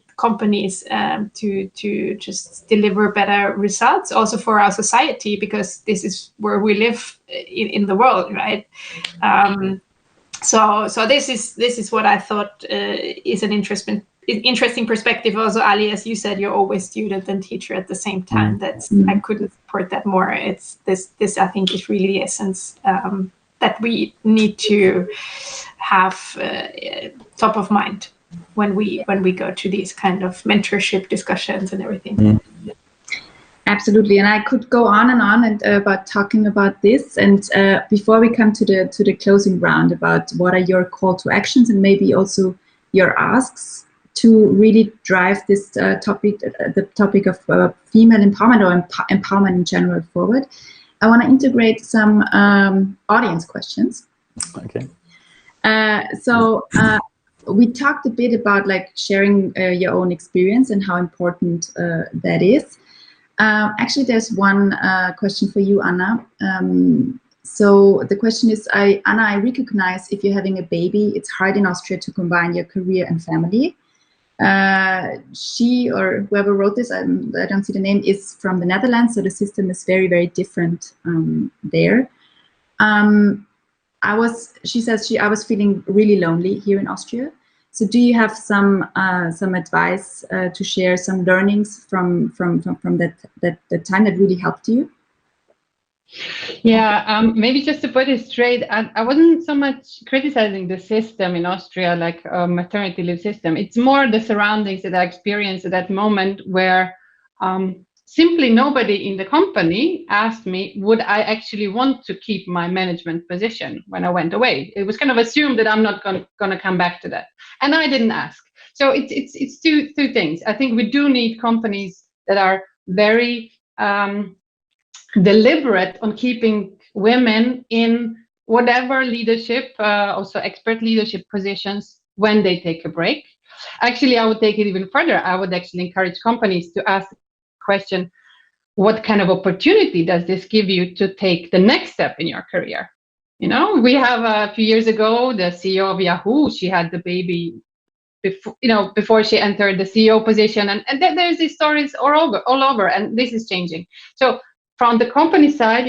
to just deliver better results, also for our society, because this is where we live in the world, right? So this is what I thought is an interesting perspective. Also, Ali, as you said, you're always student and teacher at the same time. I couldn't support that more. It's this I think is really the essence that we need to have top of mind when we go to these kind of mentorship discussions and everything. Absolutely, and I could go on and about talking about this. And before we come to the closing round, about what are your call to actions and maybe also your asks to really drive this topic, the topic of female empowerment or empowerment in general forward, I want to integrate some audience questions. Okay. We talked a bit about like sharing your own experience and how important that is. Actually, there's one question for you, Anna. So the question is, Anna, I recognize if you're having a baby, it's hard in Austria to combine your career and family. She or whoever wrote this, I don't see the name, is from the Netherlands, so the system is very, very different there. She says I was feeling really lonely here in Austria. So do you have some advice to share, some learnings from that time that really helped you? Yeah, maybe just to put it straight, I wasn't so much criticizing the system in Austria, like maternity leave system. It's more the surroundings that I experienced at that moment where simply nobody in the company asked me, would I actually want to keep my management position when I went away? It was kind of assumed that I'm not going to come back to that. And I didn't ask. So it's two things. I think we do need companies that are very deliberate on keeping women in whatever leadership, also expert leadership positions when they take a break. Actually, I would take it even further. I would actually encourage companies to ask the question, what kind of opportunity does this give you to take the next step in your career? You know, we have a few years ago, the CEO of Yahoo, she had the baby before she entered the CEO position. And there's these stories all over, and this is changing. So from the company side,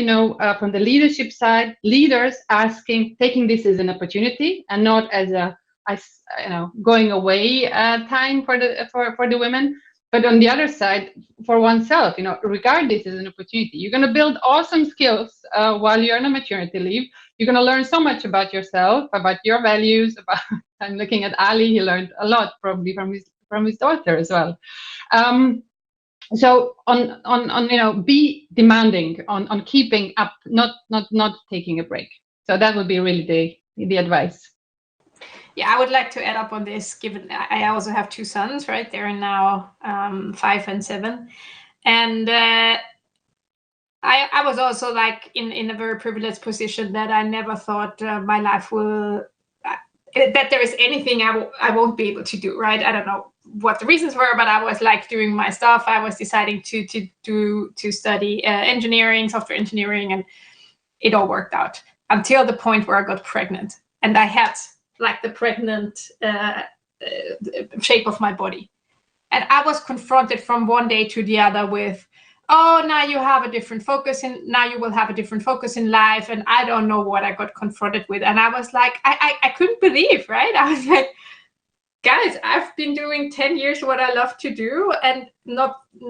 from the leadership side, leaders taking this as an opportunity and not as going away time for the women. But on the other side, for oneself, regard this as an opportunity. You're going to build awesome skills while you're on a maternity leave. You're going to learn so much about yourself, about your values. I'm looking at Ali. He learned a lot probably from his daughter as well. So be demanding on keeping up, not taking a break. So that would be really the advice. Yeah, I would like to add up on this, given I also have two sons, right? They're now 5 and 7. And I was also like in a very privileged position that I never thought my life will, that there is anything I won't be able to do, right? I don't know what the reasons were, but I was like doing my stuff. I was deciding to study engineering, software engineering, and it all worked out until the point where I got pregnant. And I had like the pregnant shape of my body. And I was confronted from one day to the other with, oh, now you have a different focus now you will have a different focus in life. And I don't know what I got confronted with. And I was like, I couldn't believe, right? I was like, guys, I've been doing 10 years what I love to do. And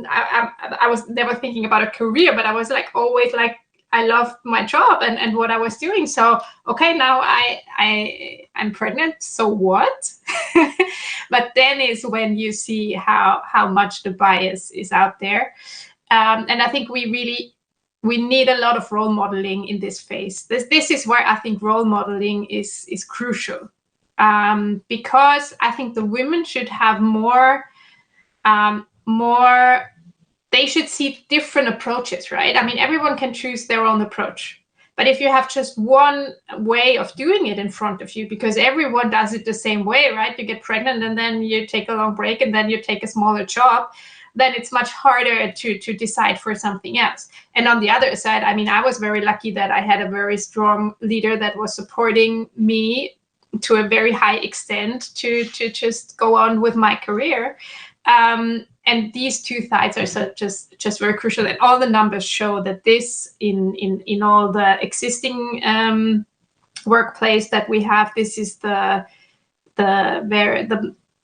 I was never thinking about a career, but I was like always like, I loved my job and what I was doing. So, okay, now I'm pregnant. So what? But then is when you see how much the bias is out there. And I think we need a lot of role modeling in this phase. This is where I think role modeling is crucial. Because I think the women should have more, they should see different approaches, right? I mean, everyone can choose their own approach. But if you have just one way of doing it in front of you, because everyone does it the same way, right? You get pregnant and then you take a long break and then you take a smaller job, then it's much harder to decide for something else. And on the other side, I mean, I was very lucky that I had a very strong leader that was supporting me to a very high extent to just go on with my career. And these two sides are just very crucial. And all the numbers show that this in all the existing workplace that we have, this is the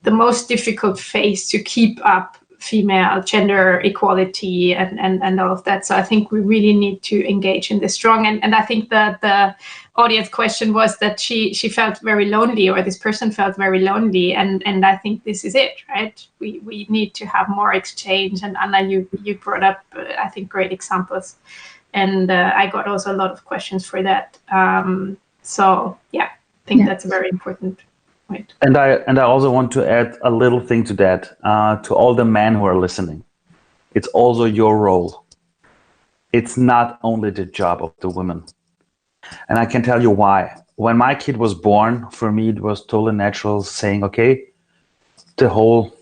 most difficult phase to keep up female gender equality and all of that. So I think we really need to engage in this strong. And I think that the audience question was that she felt very lonely, or this person felt very lonely. And I think this is it, right? We need to have more exchange. And Anna, you brought up, I think, great examples. And I got also a lot of questions for that. So yeah, I think that's a very important point. And I also want to add a little thing to that, to all the men who are listening. It's also your role. It's not only the job of the women. And I can tell you why. When my kid was born, for me, it was totally natural saying, okay, the whole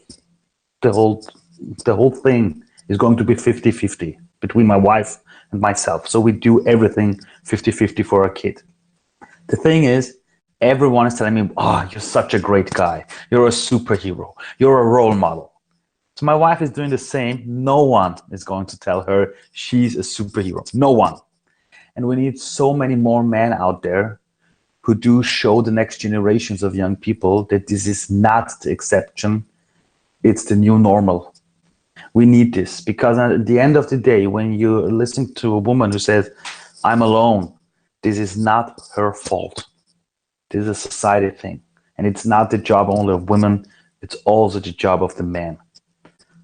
thing is going to be 50-50 between my wife and myself. So we do everything 50-50 for our kid. The thing is, everyone is telling me, oh, you're such a great guy. You're a superhero. You're a role model. So my wife is doing the same. No one is going to tell her she's a superhero. No one. And we need so many more men out there who do show the next generations of young people that this is not the exception. It's the new normal. We need this, because at the end of the day, when you're listening to a woman who says, I'm alone, this is not her fault. This is a society thing. And it's not the job only of women, it's also the job of the men.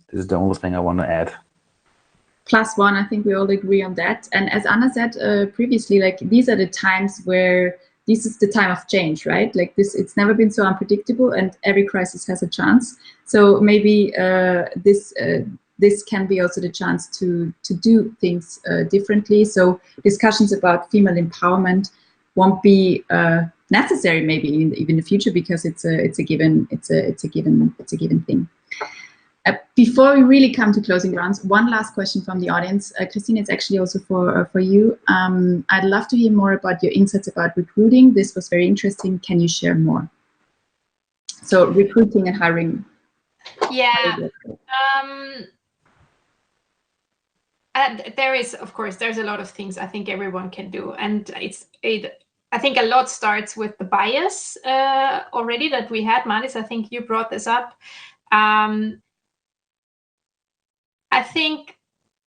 This is the only thing I want to add. +1, I think we all agree on that. And as Anna said previously, like, these are the times where this is the time of change, right? Like this, it's never been so unpredictable, and every crisis has a chance. So maybe this can be also the chance to do things differently. So discussions about female empowerment won't be necessary maybe even in the future, because it's a given thing. Before we really come to closing rounds, one last question from the audience. Christine, it's actually also for you. I'd love to hear more about your insights about recruiting. This was very interesting. Can you share more? So recruiting and hiring. Yeah. There is, of course, there's a lot of things I think everyone can do. And I think a lot starts with the bias already that we had. Mahdis, I think you brought this up. I think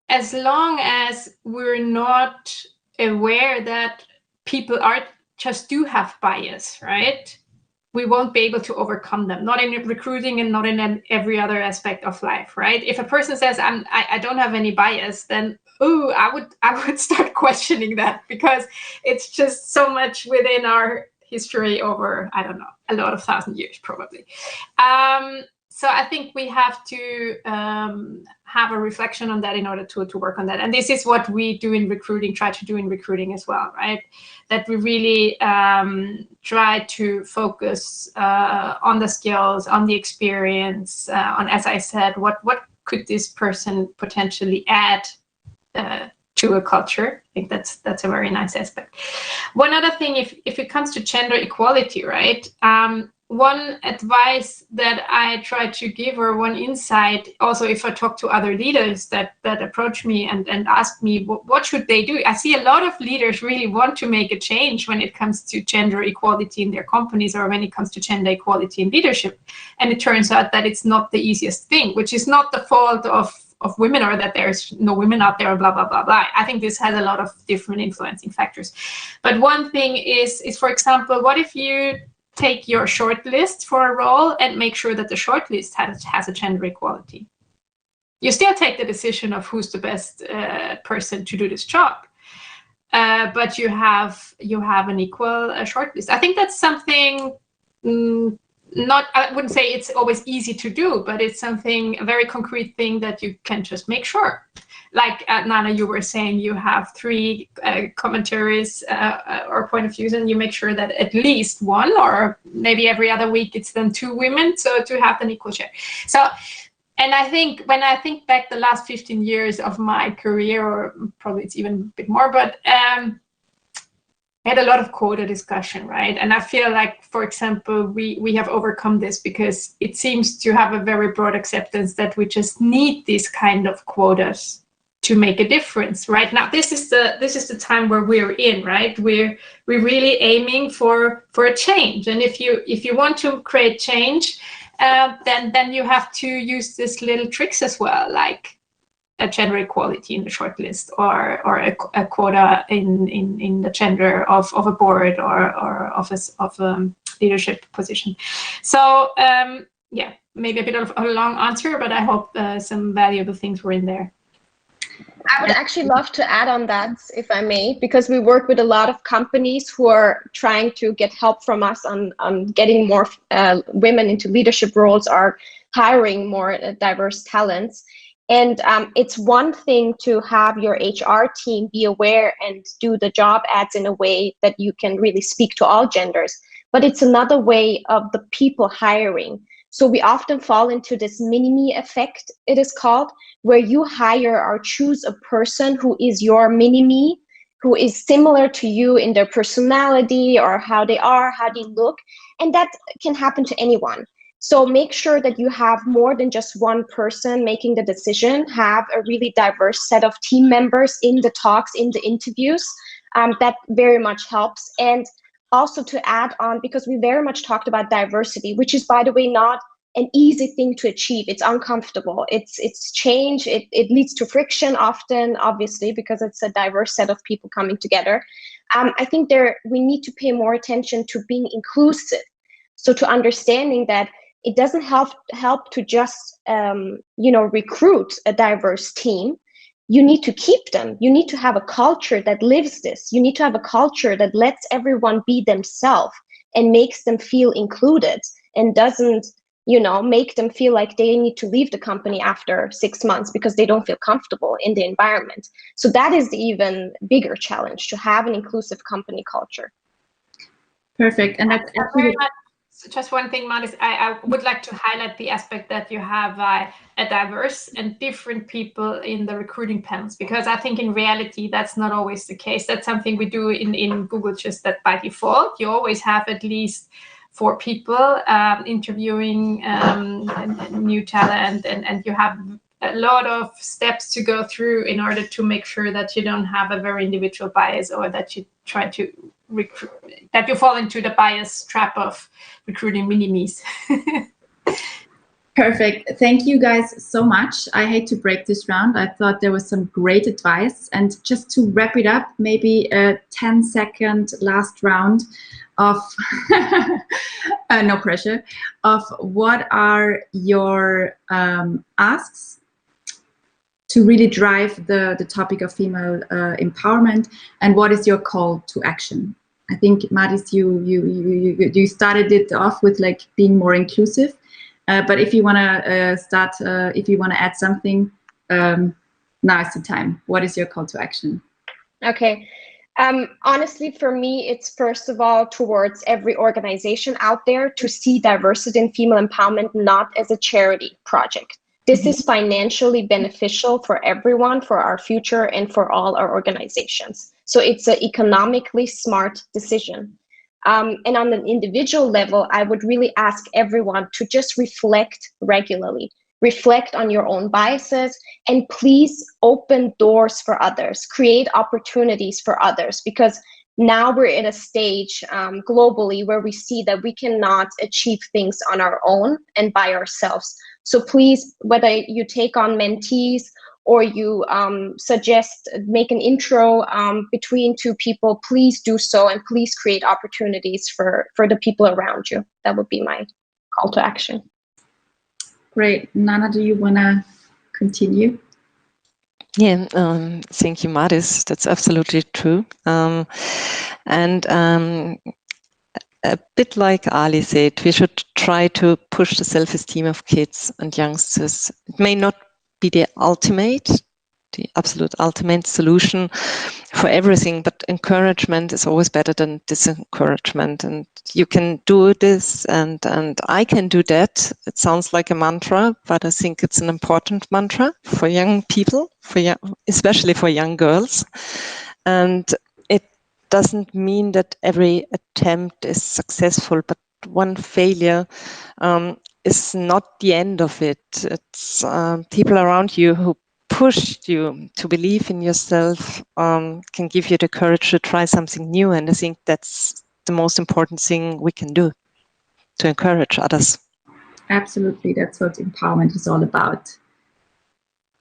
as long as we're not aware that people do have bias, right? We won't be able to overcome them, not in recruiting and not in every other aspect of life, right? If a person says, I don't have any bias, then I would start questioning that, because it's just so much within our history over, I don't know, a lot of 1,000 years probably. So I think we have to have a reflection on that in order to work on that. And this is what we do in recruiting, try to do in recruiting as well, right? That we really try to focus on the skills, on the experience, on, as I said, what could this person potentially add to a culture. I think that's a very nice aspect. One other thing, if it comes to gender equality, right? One advice that I try to give, or one insight, also if I talk to other leaders that approach me and ask me what should they do, I see a lot of leaders really want to make a change when it comes to gender equality in their companies, or when it comes to gender equality in leadership. And it turns out that it's not the easiest thing, which is not the fault of women, or that there's no women out there, blah, blah, blah, blah. I think this has a lot of different influencing factors. But one thing is for example, what if you take your short list for a role and make sure that the short list has a gender equality? You still take the decision of who's the best person to do this job, but you have an equal short list. I think that's something I wouldn't say it's always easy to do, but it's something, a very concrete thing that you can just make sure. Like Nana, you were saying, you have 3 commentaries or point of views, and you make sure that at least one, or maybe every other week, it's then 2 women, so to have an equal share. So, and I think when I think back the last 15 years of my career, or probably it's even a bit more, but I had a lot of quota discussion, right? And I feel like, for example, we have overcome this because it seems to have a very broad acceptance that we just need these kind of quotas to make a difference. Right now, this is the time where we're in, right? We're really aiming for a change. And if you want to create change, then you have to use these little tricks as well, like a gender equality in the shortlist, or a quota in the gender of a board or of a leadership position. So yeah, maybe a bit of a long answer, but I hope some valuable things were in there. I would actually love to add on that, if I may, because we work with a lot of companies who are trying to get help from us on getting more women into leadership roles, or hiring more diverse talents. And it's one thing to have your HR team be aware and do the job ads in a way that you can really speak to all genders, but it's another way of the people hiring. So we often fall into this mini-me effect, it is called, where you hire or choose a person who is your mini-me, who is similar to you in their personality or how they are, how they look, and that can happen to anyone. So make sure that you have more than just one person making the decision, have a really diverse set of team members in the talks, in the interviews. That very much helps. And also to add on, because we very much talked about diversity, which is, by the way, not an easy thing to achieve. It's uncomfortable. It's change. It leads to friction often, obviously, because it's a diverse set of people coming together. I think we need to pay more attention to being inclusive. So to understanding that it doesn't help to just recruit a diverse team. You need to keep them. You need to have a culture that lives this. You need to have a culture that lets everyone be themselves and makes them feel included, and doesn't make them feel like they need to leave the company after 6 months because they don't feel comfortable in the environment. So that is the even bigger challenge, to have an inclusive company culture. Perfect. And that's very much. Just one thing, Mahdis, I would like to highlight the aspect that you have a diverse and different people in the recruiting panels, because I think in reality that's not always the case. That's something we do in Google, just that by default you always have at least 4 people interviewing new talent, and you have a lot of steps to go through in order to make sure that you don't have a very individual bias, or that you try to that you fall into the bias trap of recruiting mini-me's. Perfect. Thank you guys so much. I hate to break this round. I thought there was some great advice. And just to wrap it up, maybe a 10-second last round of, no pressure, of what are your asks to really drive the topic of female empowerment, and what is your call to action? I think, Mahdis, you started it off with like being more inclusive, but if you want to start, if you want to add something, now is the time. What is your call to action? Okay. Honestly, for me, it's first of all towards every organization out there to see diversity and female empowerment not as a charity project. This is financially beneficial for everyone, for our future, and for all our organizations. So it's an economically smart decision. And on an individual level, I would really ask everyone to just reflect regularly. Reflect on your own biases, and please open doors for others. Create opportunities for others, because now we're in a stage globally where we see that we cannot achieve things on our own and by ourselves. So please, whether you take on mentees or you suggest make an intro between 2 people, please do so, and please create opportunities for the people around you. That would be my call to action. Great. Nana, do you want to continue? Yeah, thank you, Mahdis. That's absolutely true. And a bit like Ali said, we should try to push the self-esteem of kids and youngsters. It may not be the absolute ultimate solution for everything, but encouragement is always better than disencouragement. And you can do this, and I can do that. It sounds like a mantra, but I think it's an important mantra for young people, especially for young girls. And it doesn't mean that every attempt is successful, but one failure is not the end of it. It's people around you who pushed you to believe in yourself, can give you the courage to try something new. And I think that's the most important thing we can do, to encourage others. Absolutely, that's what empowerment is all about.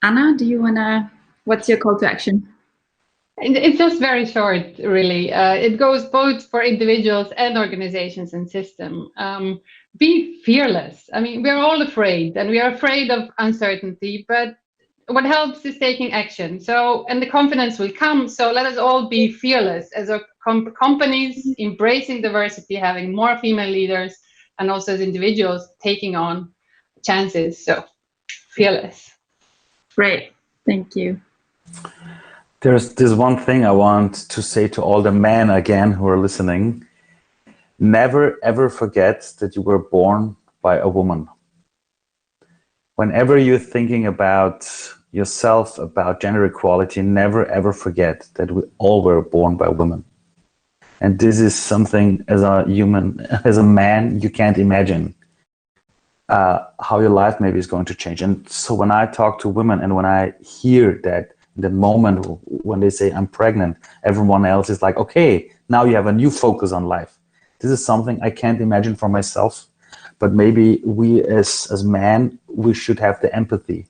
Anna, do you wanna? What's your call to action? It's just very short, really. It goes both for individuals and organizations and systems. Be fearless. I mean, we're all afraid, and we are afraid of uncertainty, but what helps is taking action. So, and the confidence will come. So let us all be fearless as our companies, embracing diversity, having more female leaders, and also as individuals taking on chances. So fearless. Great, thank you. There's this one thing I want to say to all the men again who are listening. Never ever forget that you were born by a woman. Whenever you're thinking about yourself, about gender equality, never ever forget that we all were born by women. And this is something as a human, as a man, you can't imagine how your life maybe is going to change. And so when I talk to women and when I hear that the moment when they say I'm pregnant, everyone else is like, okay, now you have a new focus on life. This is something I can't imagine for myself, but maybe we as men, we should have the empathy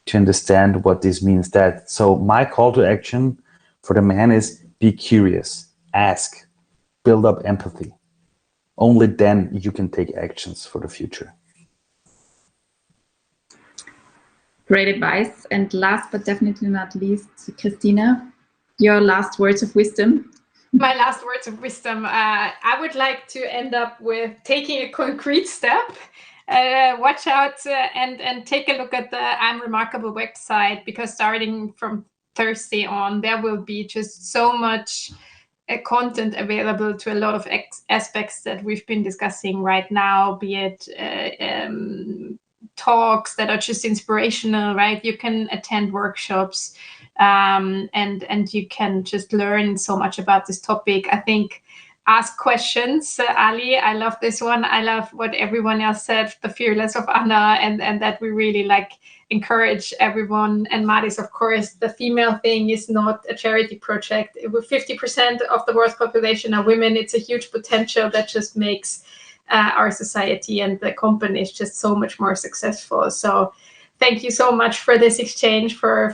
to understand what this means. That so my call to action for the man is be curious, ask, build up empathy. Only then you can take actions for the future. Great advice. And last but definitely not least, Christina, your last words of wisdom. My last words of wisdom. I would like to end up with taking a concrete step. Watch out and take a look at the I'm Remarkable website, because starting from Thursday on, there will be just so much content available to a lot of aspects that we've been discussing right now, be it talks that are just inspirational, right? You can attend workshops and you can just learn so much about this topic. I think ask questions. Ali, I love this one. I love what everyone else said, the fearless of Anna, and that we really like encourage everyone. And Mahdis, of course, the female thing is not a charity project. With 50% of the world's population are women, it's a huge potential that just makes our society and the company is just so much more successful. So thank you so much for this exchange, for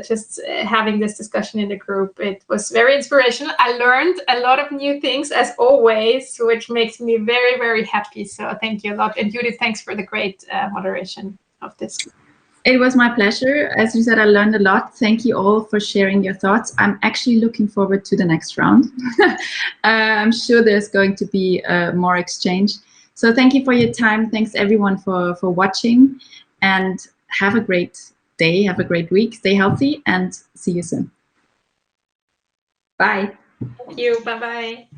just having this discussion in the group. It was very inspirational. I learned a lot of new things as always, which makes me very, very happy. So thank you a lot. And Judith, thanks for the great moderation of this. It was my pleasure. As you said, I learned a lot. Thank you all for sharing your thoughts. I'm actually looking forward to the next round. I'm sure there's going to be more exchange. So thank you for your time. Thanks everyone for watching, and have a great day. Have a great week. Stay healthy and see you soon. Bye. Thank you. Bye-bye.